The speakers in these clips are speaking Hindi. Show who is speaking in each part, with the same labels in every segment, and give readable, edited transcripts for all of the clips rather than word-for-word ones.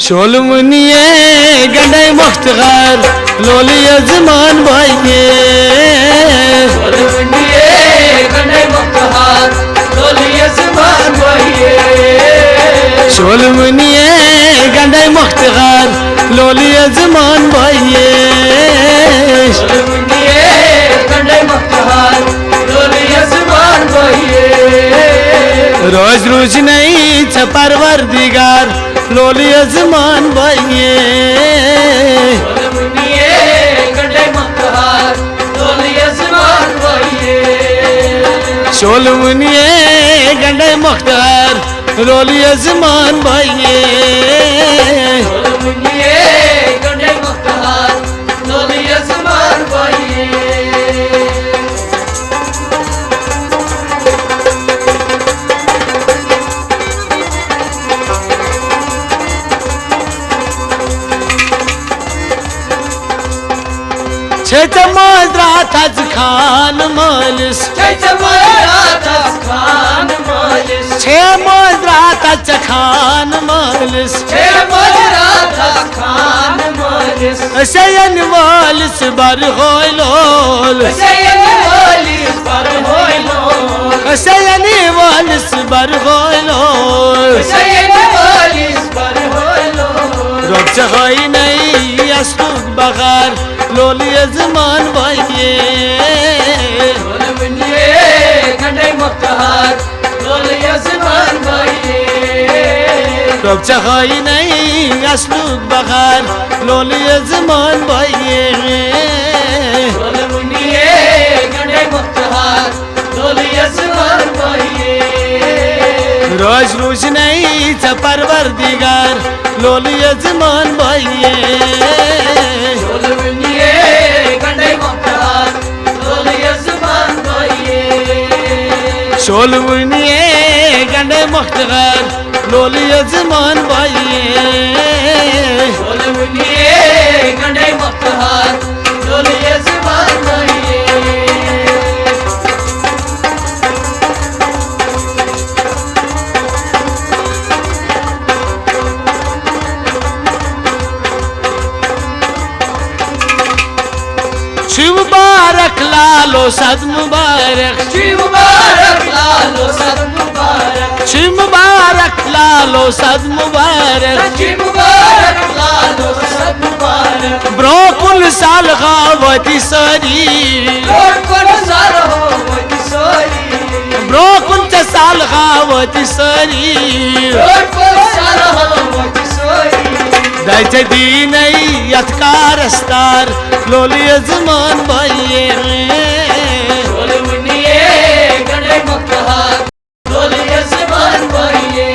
Speaker 1: शोलमुनिये गंडे मुख्तगार लोलिया जमान भाइये
Speaker 2: शोलमुनिये गंडे मुख्तगार लोलिया जमान भाइये
Speaker 1: शोलमुनिये गंडे मुख्तगार लोलिया जमान भाइये
Speaker 2: शोलमुनिये गंडे मुख्तगार लोलिया जमान भाइये
Speaker 1: रोज रोज नहीं छ परवरदिगार लोलिया जमान भाइये
Speaker 2: शोलमुनिये गंडे मुख्तगार लोलिया जमान भाइये
Speaker 1: शोलमुनिये गंडे मुख्तगार लोलिया जमान भाइये
Speaker 2: शोलमुनिये गंडे मुख्तगार लोलिया जमान भाइये
Speaker 1: छमद्राथ खान मालिस
Speaker 2: छमद्राथ खान मालिस
Speaker 1: छमद्राथ खान मालिस
Speaker 2: छमद्राथ खान मालिस
Speaker 1: सयन वालिस बर होइलोल
Speaker 2: सयन वालिस बर होइलोल
Speaker 1: सयन वालिस बर होइलोल
Speaker 2: सयन वालिस बर होइलोल
Speaker 1: रब चहाई नहीं असुक बगार लोलिया जमान भाइये
Speaker 2: शोलमुनिये गंडे मुख्तगार लोलिया जमान भाइये
Speaker 1: रब चहाई नहीं असुक बगार लोलिया जमान भाइये
Speaker 2: शोलमुनिये गंडे मुख्तगार लोलिया जमान भाइये
Speaker 1: रोज रोज नहीं छ परवरदिगार लोलिया जमान भाइये
Speaker 2: शोलमुनिये गंडे मुख्तगार लोलिया जमान भाइये
Speaker 1: शोलमुनिये गंडे मुख्तगार लोलिया जमान भाइये
Speaker 2: शोलमुनिये गंडे मुख्तगार लोलिया जमान भाइये
Speaker 1: मुबारक लालो सद मुबारक
Speaker 2: मुबारक लालो सद मुबारक
Speaker 1: मुबारक लालो सद मुबारक
Speaker 2: मुबारक लालो सद मुबारक
Speaker 1: ब्रोकुल साल गावती सारी
Speaker 2: ब्रोकुल साल गावती सारी
Speaker 1: ब्रोकुल साल गावती सारी
Speaker 2: ब्रोकुल साल गावती सारी
Speaker 1: दैच दीन यत्कार अस्तार लोलिया जमान भाइये
Speaker 2: शोलमुनिये गंडे मुख्तगार लोलिया जमान भाइये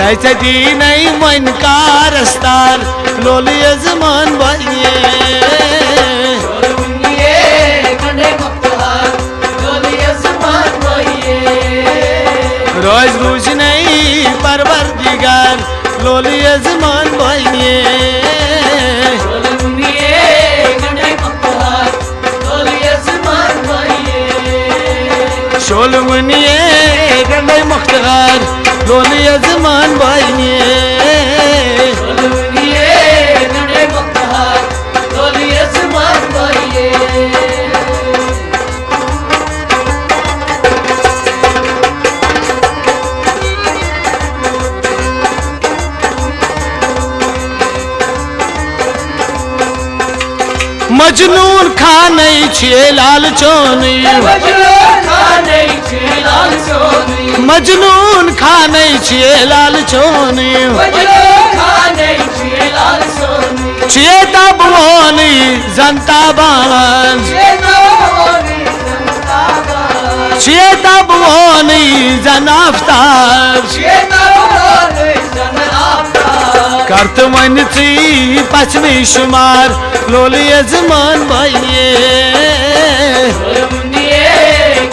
Speaker 1: दैच दीन मनकार अस्तार लोलिया जमान भाइये
Speaker 2: शोलमुनिये गंडे मुख्तगार लोलिया जमान भाइये
Speaker 1: रोज रोज नहीं परवरदिगार लोलिया जमान भाइये
Speaker 2: शोलमुनिये गंडे मुख्तगार लोलिया जमान भाइये
Speaker 1: शोलमुनिये गंडे मुख्तगार लोलिया जमान भाइये
Speaker 2: शोलमुनिये गंडे मुख्तगार लोलिया जमान भाइये
Speaker 1: मजनून खाने छे लाल चोनी
Speaker 2: मजनून खाने छे लाल चोनी
Speaker 1: मजनून खाने छे लाल चोनी
Speaker 2: मजनून खाने छे लाल चोनी
Speaker 1: छे तबवानी जनता बान छे तबवानी जनाफ्तार करत मन ची पचनी शुमार लोलिया जमान भाइये
Speaker 2: शोलमुनिये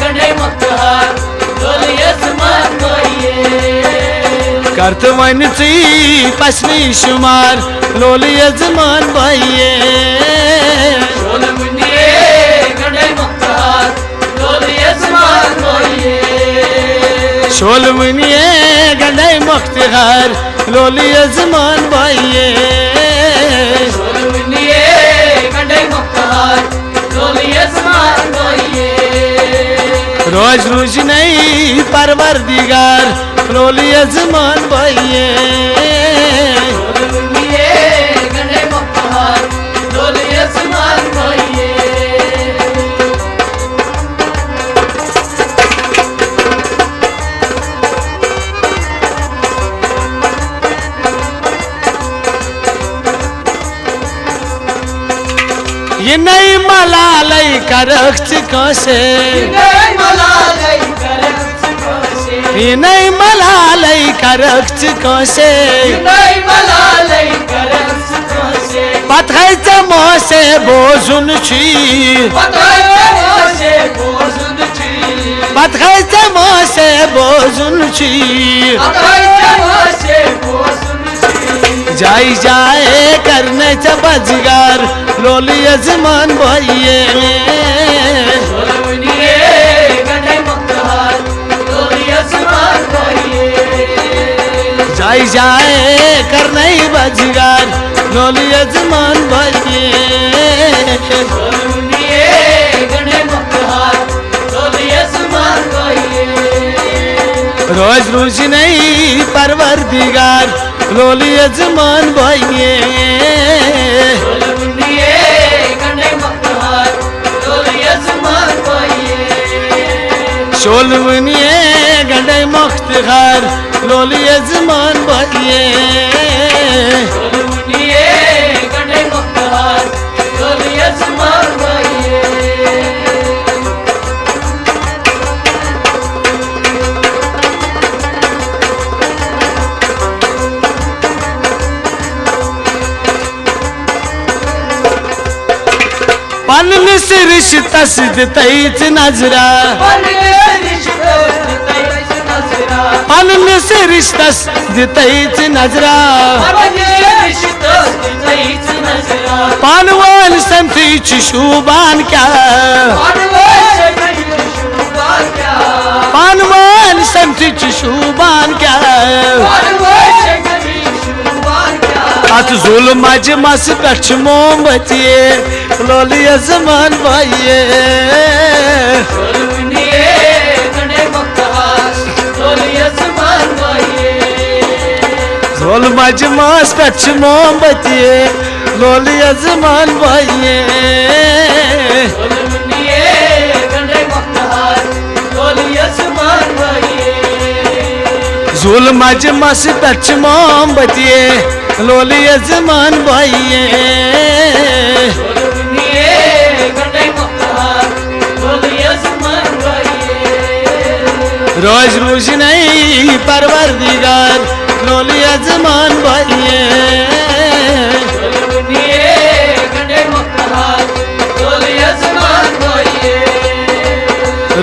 Speaker 2: गंडे मुख्तगार लोलिया जमान भाइये
Speaker 1: करत मन ची पचनी शुमार लोलिया जमान भाइये
Speaker 2: शोलमुनिये गंडे मुख्तगार लोलिया जमान भाइये
Speaker 1: शोलमुनिये गंडे मुख्तगार लोली जमान भाइये
Speaker 2: शोलवनिये गंडे मुक्तहार लोली जमान भाइये
Speaker 1: रोज रोज नहीं परवरदिगार लोली जमान भाइये
Speaker 2: शोलवनिये गंडे मुक्तहार लोली जमान भाइये
Speaker 1: ये नहीं मलालई करख कसे ये नहीं मलालई करख कसे पथै मोसे बोजुन छी पथै मोसे बोजुन छी जाई जाए करने च बजगार लोली जमान भाइये जाई जाए करने बजगार लोली जमान भाइये रोज रोज नहीं परवरदिगार लोली जमान भाइये शोलवनिये गंडे मुख्तखार लोली जमान भाइये पन से रिश्तस दितैत नजरा पन से रिश्तस दितैत नजरा पानवान संथी शूबान क्या पानवान संथी शूबान क्या अत जुल्म मस पे मोमबत्ती लोली जमान भाइये जुल्म मस पे मोमबत्ती लोली जमान भाइये जुल्म मस पे मोमबत्ती लोली जमान भाइये रोज रोज नहीं परवरदिगार लोली जमान भाइये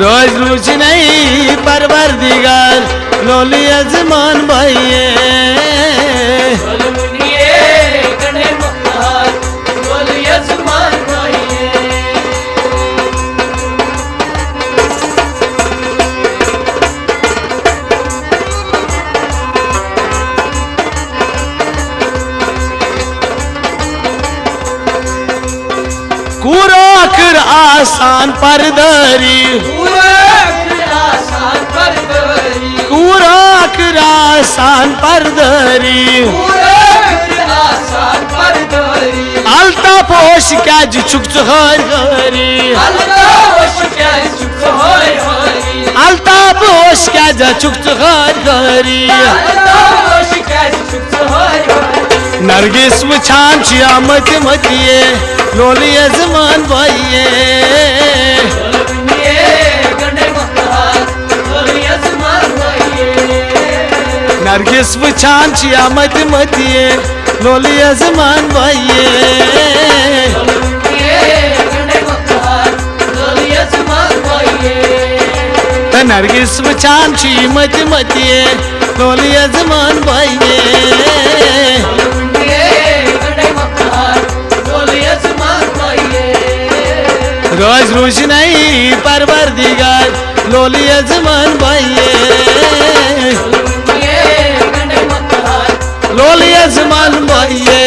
Speaker 1: रोज रोज नहीं परवरदिगार लोली जमान भाइये कुराकर आसान परदरी कुराकर आसान परदरी अलता पोश क्या जुक हरी अलता पोश क्या जुक हरी नरगिस वछान आमद मतिये लोली जमान भाइये नरगिस वछान आमद मतिये लोली जमान भाइये नरगिस वछान मत मतिये लोली जमान भाइये रोज रोज नहीं परवरदिगार लोली जमान भाइये लोलिए जमान भाइये